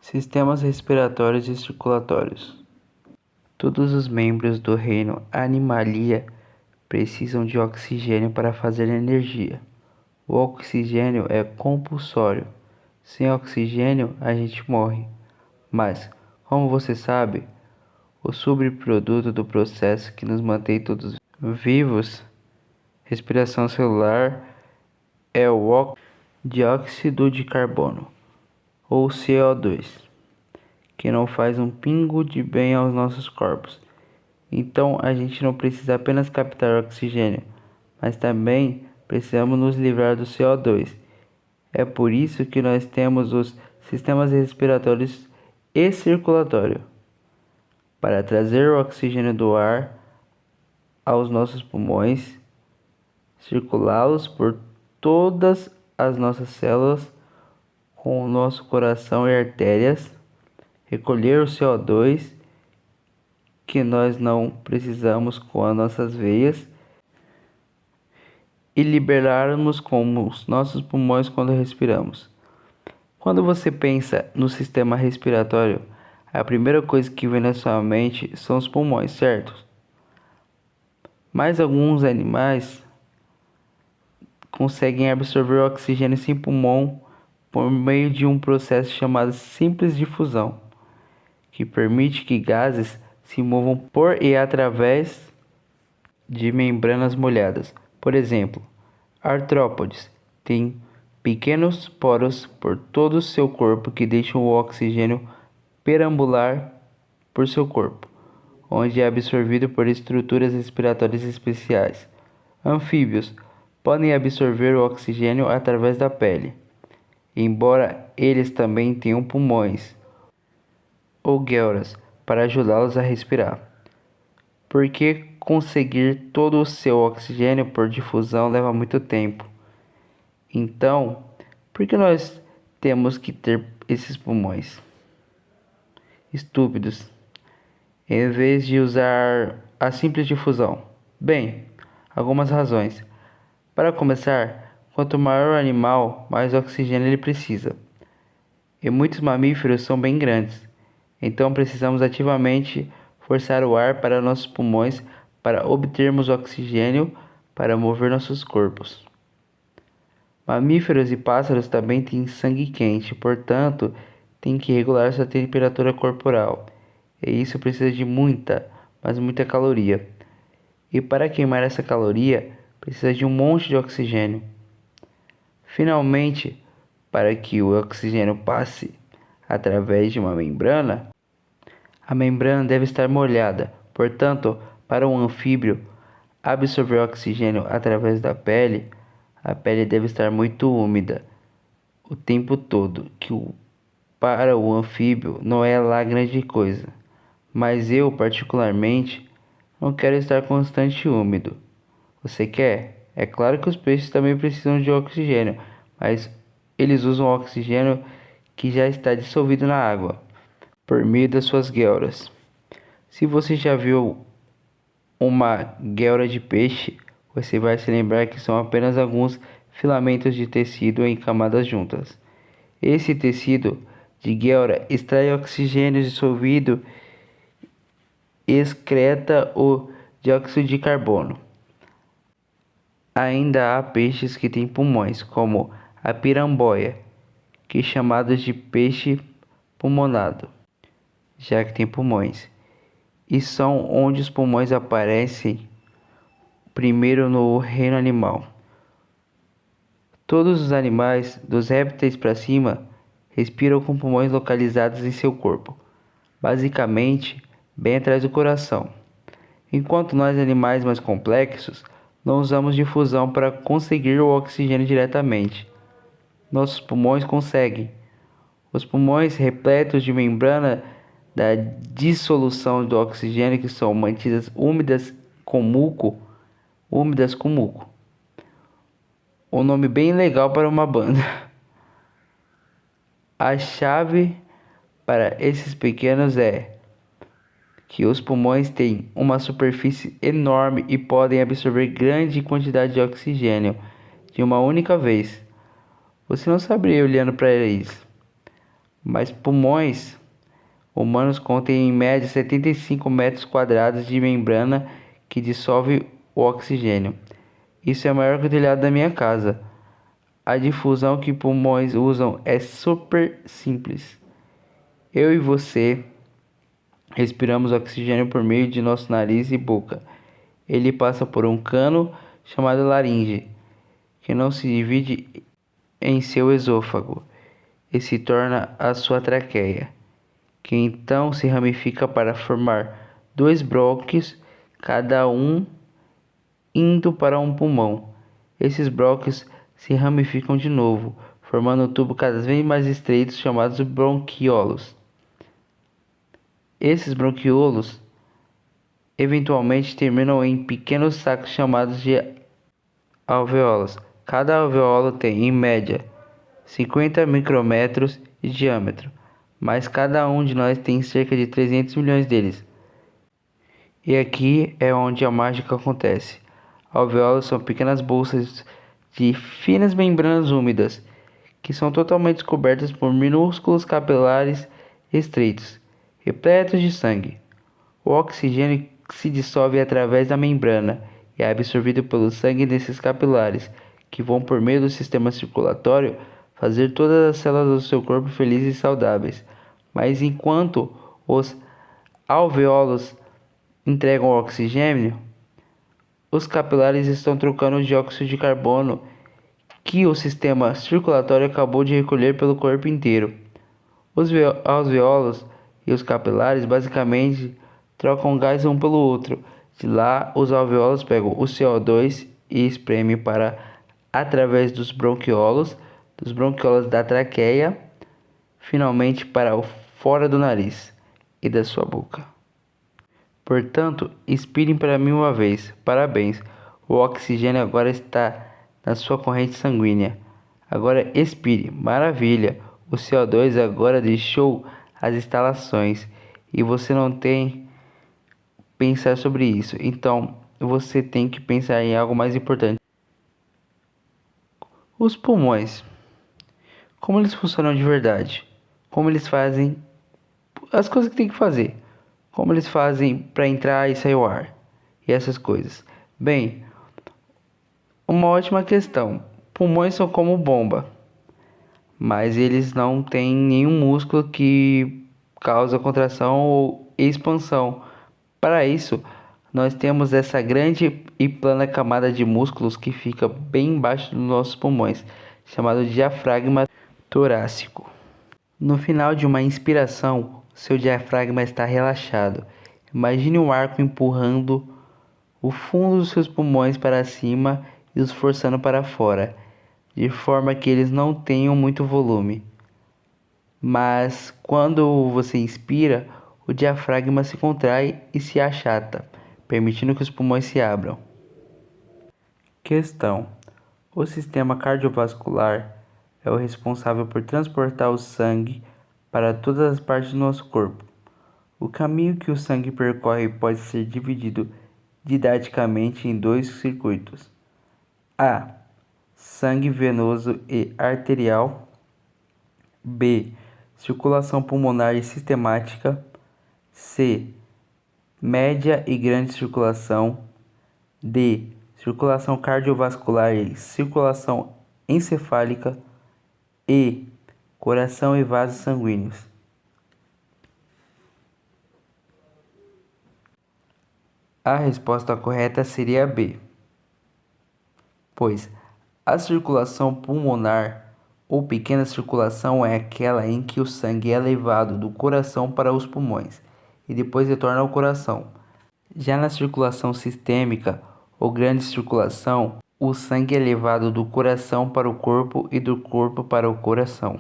Sistemas respiratórios e circulatórios. Todos os membros do reino Animalia precisam de oxigênio para fazer energia. O oxigênio é compulsório. Sem oxigênio, a gente morre. Mas, como você sabe, o subproduto do processo que nos mantém todos vivos, respiração celular, é o dióxido de carbono, ou CO2, que não faz um pingo de bem aos nossos corpos. Então a gente não precisa apenas captar oxigênio, mas também precisamos nos livrar do CO2. É por isso que nós temos os sistemas respiratórios e circulatório, para trazer o oxigênio do ar aos nossos pulmões, circulá-los por todas as nossas células com o nosso coração e artérias, recolher o CO2 que nós não precisamos com as nossas veias e liberarmos com os nossos pulmões quando respiramos. Quando você pensa no sistema respiratório, a primeira coisa que vem na sua mente são os pulmões, certo? Mas alguns animais conseguem absorver o oxigênio sem pulmão por meio de um processo chamado simples difusão, que permite que gases se movam por e através de membranas molhadas. Por exemplo, artrópodes têm pequenos poros por todo o seu corpo que deixam o oxigênio perambular por seu corpo, onde é absorvido por estruturas respiratórias especiais. Anfíbios podem absorver o oxigênio através da pele, embora eles também tenham pulmões ou guelras para ajudá-los a respirar. Porque conseguir todo o seu oxigênio por difusão leva muito tempo. Então, por que nós temos que ter esses pulmões estúpidos em vez de usar a simples difusão? Bem, algumas razões. Para começar, quanto maior o animal, mais oxigênio ele precisa. E muitos mamíferos são bem grandes, então precisamos ativamente forçar o ar para nossos pulmões para obtermos oxigênio para mover nossos corpos. Mamíferos e pássaros também têm sangue quente, portanto, têm que regular sua temperatura corporal. E isso precisa de muita, mas muita caloria. E para queimar essa caloria, precisa de um monte de oxigênio. Finalmente, para que o oxigênio passe através de uma membrana, a membrana deve estar molhada. Portanto, para um anfíbio absorver oxigênio através da pele, a pele deve estar muito úmida o tempo todo, para o anfíbio não é lá grande coisa. Mas eu, particularmente, não quero estar constante úmido. Você quer? É claro que os peixes também precisam de oxigênio, mas eles usam o oxigênio que já está dissolvido na água, por meio das suas guelras. Se você já viu uma guelra de peixe, você vai se lembrar que são apenas alguns filamentos de tecido em camadas juntas. Esse tecido de guelra extrai oxigênio dissolvido e excreta o dióxido de carbono. Ainda há peixes que têm pulmões, como a piramboia, que é chamado de peixe pulmonado, já que tem pulmões, e são onde os pulmões aparecem primeiro no reino animal. Todos os animais, dos répteis para cima, respiram com pulmões localizados em seu corpo, basicamente bem atrás do coração. Enquanto nós, animais mais complexos, não usamos difusão para conseguir o oxigênio diretamente. Nossos pulmões conseguem. Os pulmões repletos de membrana da dissolução do oxigênio que são mantidas úmidas com muco. Um nome bem legal para uma banda. A chave para esses pequenos é que os pulmões têm uma superfície enorme e podem absorver grande quantidade de oxigênio de uma única vez. Você não saberia olhando para eles, Mas pulmões humanos contêm em média 75 metros quadrados de membrana que dissolve o oxigênio. Isso é maior que o telhado da minha casa. A difusão que pulmões usam é super simples. Eu e você respiramos oxigênio por meio de nosso nariz e boca. Ele passa por um cano chamado laringe, que não se divide em seu esôfago e se torna a sua traqueia, que então se ramifica para formar dois brônquios, cada um indo para um pulmão. Esses brônquios se ramificam de novo, formando um tubo cada vez mais estreito chamado bronquíolos. Esses bronquíolos eventualmente terminam em pequenos sacos chamados de alvéolos. Cada alvéolo tem, em média, 50 micrômetros de diâmetro, mas cada um de nós tem cerca de 300 milhões deles. E aqui é onde a mágica acontece. Alvéolos são pequenas bolsas de finas membranas úmidas, que são totalmente cobertas por minúsculos capilares estreitos, repletos de sangue. O oxigênio se dissolve através da membrana e é absorvido pelo sangue desses capilares, que vão por meio do sistema circulatório fazer todas as células do seu corpo felizes e saudáveis. Mas enquanto os alvéolos entregam o oxigênio, os capilares estão trocando o dióxido de carbono que o sistema circulatório acabou de recolher pelo corpo inteiro. Os alvéolos e os capilares basicamente trocam gás um pelo outro. De lá, os alvéolos pegam o CO2 e espremem para através dos bronquíolos da traqueia, finalmente para o fora do nariz e da sua boca. Portanto, expirem para mim uma vez. Parabéns. O oxigênio agora está na sua corrente sanguínea. Agora expire. Maravilha. O CO2 agora deixou as instalações e você não tem pensar sobre isso. Então, você tem que pensar em algo mais importante. Os pulmões. Como eles funcionam de verdade? Como eles fazem as coisas que tem que fazer? Como eles fazem para entrar e sair o ar? E essas coisas. Bem, uma ótima questão. Pulmões são como bomba, mas eles não têm nenhum músculo que causa contração ou expansão. Para isso, nós temos essa grande e plana camada de músculos que fica bem embaixo dos nossos pulmões, chamado diafragma torácico. No final de uma inspiração, seu diafragma está relaxado. Imagine um arco empurrando o fundo dos seus pulmões para cima e os forçando para fora, de forma que eles não tenham muito volume. Mas quando você inspira, o diafragma se contrai e se achata, permitindo que os pulmões se abram. Questão: o sistema cardiovascular é o responsável por transportar o sangue para todas as partes do nosso corpo. O caminho que o sangue percorre pode ser dividido didaticamente em dois circuitos: A. Sangue venoso e arterial. B. Circulação pulmonar e sistemática. C. Média e grande circulação. D. Circulação cardiovascular e circulação encefálica. E. Coração e vasos sanguíneos. A resposta correta seria B, pois a circulação pulmonar ou pequena circulação é aquela em que o sangue é levado do coração para os pulmões e depois retorna ao coração. Já na circulação sistêmica ou grande circulação, o sangue é levado do coração para o corpo e do corpo para o coração.